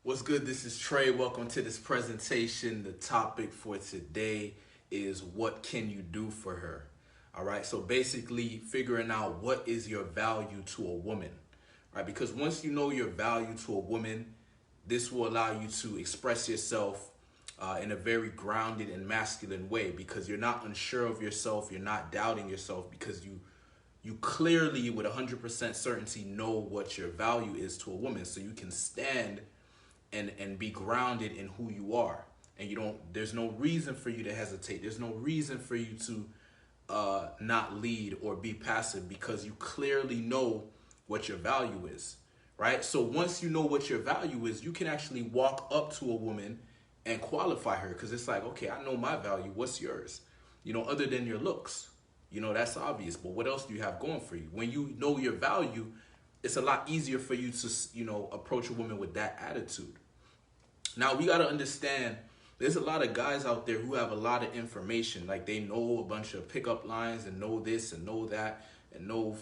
What's good? This is Trey. Welcome to this presentation. The topic for today is what can you do for her? All right. So basically figuring out what is your value to a woman, right? Because once you know your value to a woman, this will allow you to express yourself in a very grounded and masculine way because you're not unsure of yourself. You're not doubting yourself because you clearly with 100% certainty know what your value is to a woman. So you can stand and be grounded in who you are, and there's no reason for you to hesitate. There's no reason for you to not lead or be passive because you clearly know what your value is, right? So once you know what your value is, you can actually walk up to a woman and qualify her, because it's like, okay, I know my value, what's yours? Other than your looks, that's obvious, but what else do you have going for you? When you know your value, it's a lot easier for you to approach a woman with that attitude. Now we got to understand there's a lot of guys out there who have a lot of information. Like they know a bunch of pickup lines and know this and know that and know,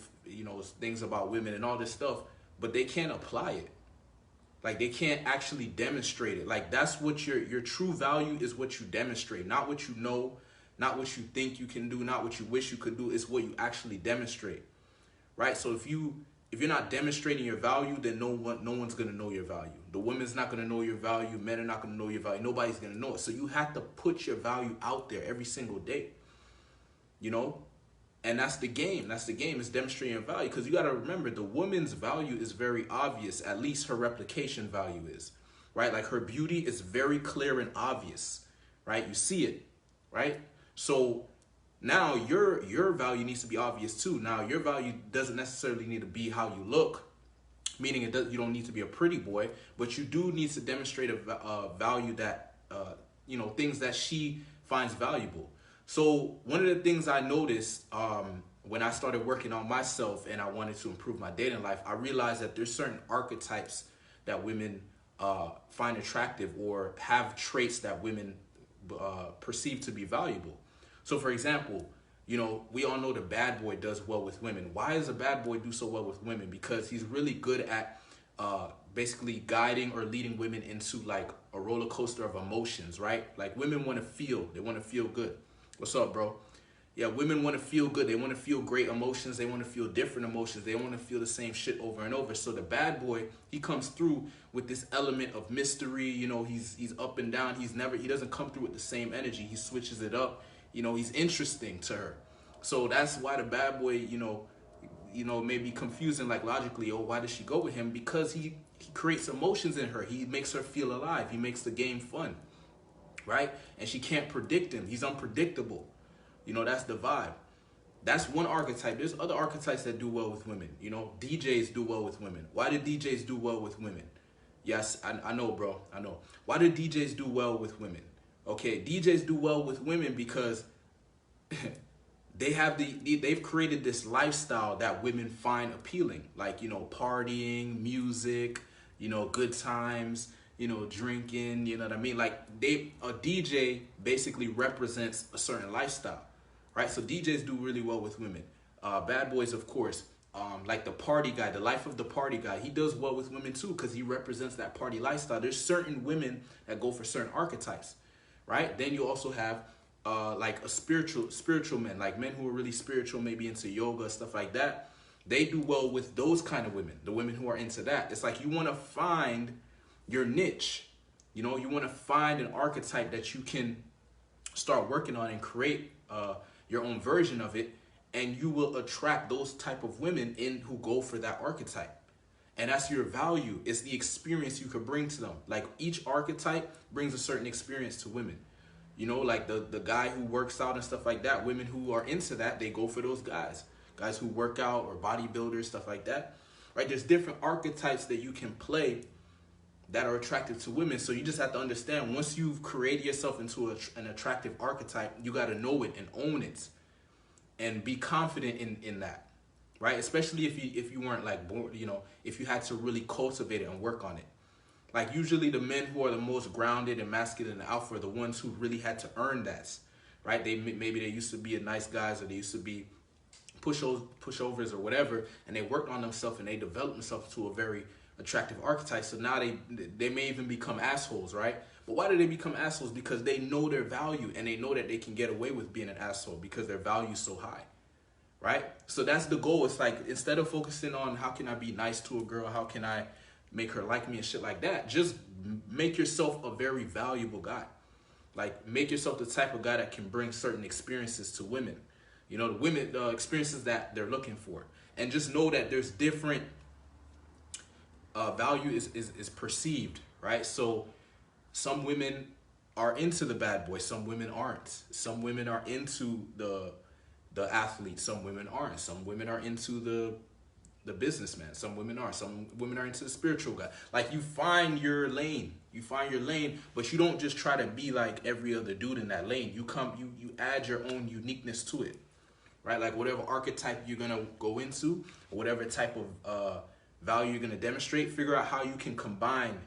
things about women and all this stuff, but they can't apply it. Like they can't actually demonstrate it. Like that's what your true value is, what you demonstrate, not what you know, not what you think you can do, not what you wish you could do. It's what you actually demonstrate, right? So if you're not demonstrating your value, then no one's gonna know your value. The woman's not gonna know your value. Men are not gonna know your value. Nobody's gonna know it. So you have to put your value out there every single day, and that's the game. That's the game, is demonstrating your value. Because you got to remember, the woman's value is very obvious. At least her replication value is, right? Like her beauty is very clear and obvious, right? You see it, right? So now your value needs to be obvious too. Now your value doesn't necessarily need to be how you look, meaning you don't need to be a pretty boy, but you do need to demonstrate a value that things that she finds valuable. So one of the things I noticed when I started working on myself and I wanted to improve my dating life, I realized that there's certain archetypes that women find attractive or have traits that women perceive to be valuable. So for example, we all know the bad boy does well with women. Why does a bad boy do so well with women? Because he's really good at basically guiding or leading women into like a roller coaster of emotions, right? Like women want to feel, they want to feel good. What's up, bro? Yeah, women want to feel good. They want to feel great emotions. They want to feel different emotions. They want to feel the same shit over and over. So the bad boy, he comes through with this element of mystery. He's up and down. He doesn't come through with the same energy. He switches it up. He's interesting to her. So that's why the bad boy, may be confusing, like logically, why does she go with him? Because he creates emotions in her. He makes her feel alive. He makes the game fun, right? And she can't predict him. He's unpredictable. That's the vibe. That's one archetype. There's other archetypes that do well with women. DJs do well with women. Why do DJs do well with women? Yes, I know, bro. I know. Why do DJs do well with women? Okay, DJs do well with women because they've created this lifestyle that women find appealing, like partying, music, good times, drinking, you know what I mean? Like a DJ basically represents a certain lifestyle, right? So DJs do really well with women. Bad boys, of course, like the party guy, the life of the party guy, he does well with women too because he represents that party lifestyle. There's certain women that go for certain archetypes, right? Then you also have like a spiritual men, like men who are really spiritual, maybe into yoga, stuff like that. They do well with those kind of women, the women who are into that. It's like you want to find your niche. You want to find an archetype that you can start working on and create your own version of it, and you will attract those type of women in who go for that archetype. And that's your value. It's the experience you could bring to them. Like each archetype brings a certain experience to women. Like the guy who works out and stuff like that, women who are into that, they go for those guys. Guys who work out or bodybuilders, stuff like that. Right? There's different archetypes that you can play that are attractive to women. So you just have to understand, once you've created yourself into an attractive archetype, you got to know it and own it and be confident in that, right? Especially if you weren't like born, if you had to really cultivate it and work on it. Like usually the men who are the most grounded and masculine and alpha are the ones who really had to earn that, right? Maybe they used to be nice guys, or they used to be pushovers or whatever, and they worked on themselves and they developed themselves to a attractive archetypes. So now they may even become assholes, right? But why do they become assholes? Because they know their value and they know that they can get away with being an asshole because their value is so high, right? So that's the goal. It's like, instead of focusing on how can I be nice to a girl, how can I make her like me and shit like that, just make yourself a very valuable guy. Like, make yourself the type of guy that can bring certain experiences to women. You know, the experiences that they're looking for. And just know that there's different value is perceived, right? So some women are into the bad boy, some women aren't. Some women are into the athlete, some women aren't. Some women are into the businessman, some women are. Some women are into the spiritual guy. Like, you find your lane. You find your lane, but you don't just try to be like every other dude in that lane. You add your own uniqueness to it, right? Like, whatever archetype you're gonna go into, or whatever type of value you're gonna demonstrate, figure out how you can combine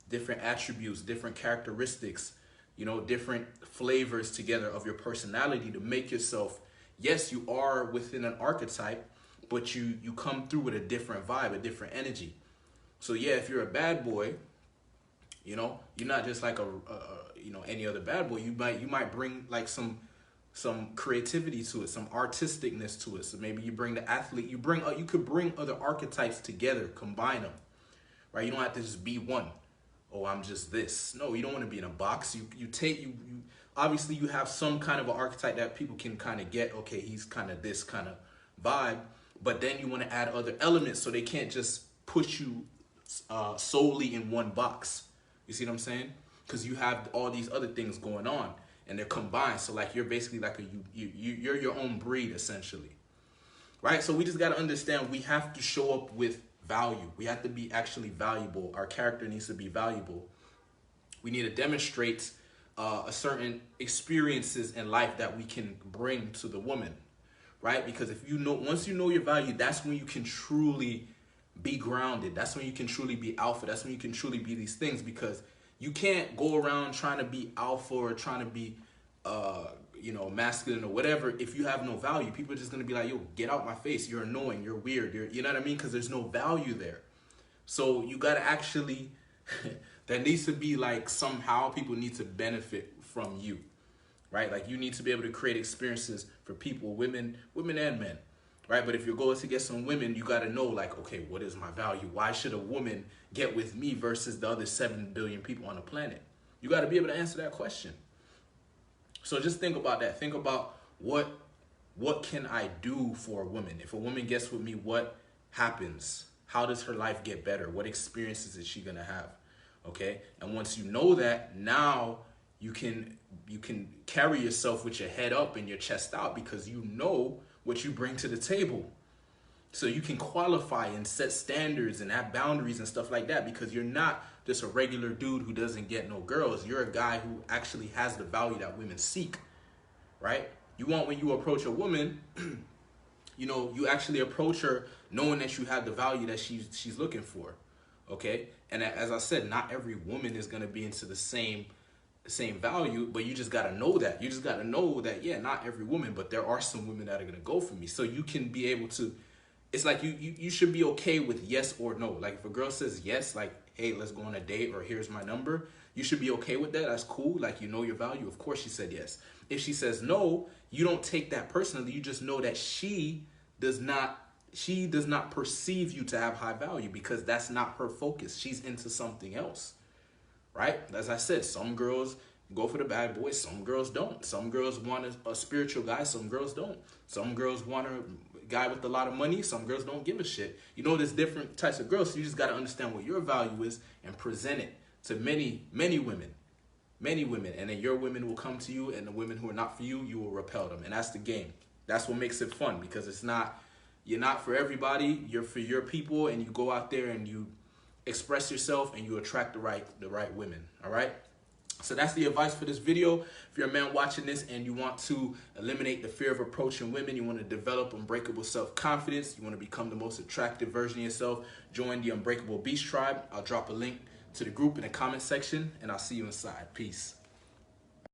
different attributes, different characteristics, you know, different flavors together of your personality to make yourself, yes, you are within an archetype, but you come through with a different vibe, a different energy. So yeah, if you're a bad boy, you know, you're not just like you know, any other bad boy. You might bring like some creativity to it, some artisticness to it. So maybe you bring the athlete, you could bring other archetypes together, combine them, right? You don't have to just be one. Oh, I'm just this. No, you don't want to be in a box. You obviously you have some kind of an archetype that people can kind of get. Okay, he's kind of this kind of vibe, but then you want to add other elements so they can't just put you solely in one box. You see what I'm saying? Because you have all these other things going on and they're combined. So like, you're basically like you're your own breed essentially, right? So we just got to understand, we have to show up with value. We have to be actually valuable. Our character needs to be valuable. We need to demonstrate a certain experiences in life that we can bring to the woman, right? Because if you know, once you know your value, that's when you can truly be grounded. That's when you can truly be alpha. That's when you can truly be these things, because you can't go around trying to be alpha or trying to be, you know, masculine or whatever. If you have no value, people are just going to be like, yo, get out my face. You're annoying. You're weird. You know what I mean? Because there's no value there. So you got to actually, there needs to be like, somehow people need to benefit from you, right? Like, you need to be able to create experiences for people, women and men. Right? But if your goal is to get some women, you got to know, like, okay, what is my value? Why should a woman get with me versus the other 7 billion people on the planet? You got to be able to answer that question. So just think about that. Think about what can I do for a woman? If a woman gets with me, what happens? How does her life get better? What experiences is she going to have? Okay? And once you know that, now you can carry yourself with your head up and your chest out, because you know what you bring to the table. So you can qualify and set standards and have boundaries and stuff like that, because you're not just a regular dude who doesn't get no girls. You're a guy who actually has the value that women seek, right? You want, when you approach a woman, you know, you actually approach her knowing that you have the value that she's looking for, okay? And as I said, not every woman is going to be into the same value, but you just got to know that. You just got to know that, yeah, not every woman, but there are some women that are going to go for me. So you can be able to, it's like you should be okay with yes or no. Like, if a girl says yes, like, hey, let's go on a date, or here's my number, you should be okay with that. That's cool. Like, you know your value. Of course she said yes. If she says no, you don't take that personally. You just know that she does not perceive you to have high value, because that's not her focus. She's into something else. Right? As I said, some girls go for the bad boys, some girls don't. Some girls want a spiritual guy, some girls don't. Some girls want a guy with a lot of money, some girls don't give a shit. You know, there's different types of girls, so you just got to understand what your value is and present it to many women. And then your women will come to you, and the women who are not for you, you will repel them. And that's the game. That's what makes it fun, because you're not for everybody, you're for your people, and you go out there and you express yourself and you attract the right women. All right, so that's the advice for this video. If you're a man watching this and you want to eliminate the fear of approaching women, you want to develop unbreakable self-confidence, you want to become the most attractive version of yourself, join the Unbreakable Beast Tribe. I'll drop a link to the group in the comment section, and I'll see you inside. Peace.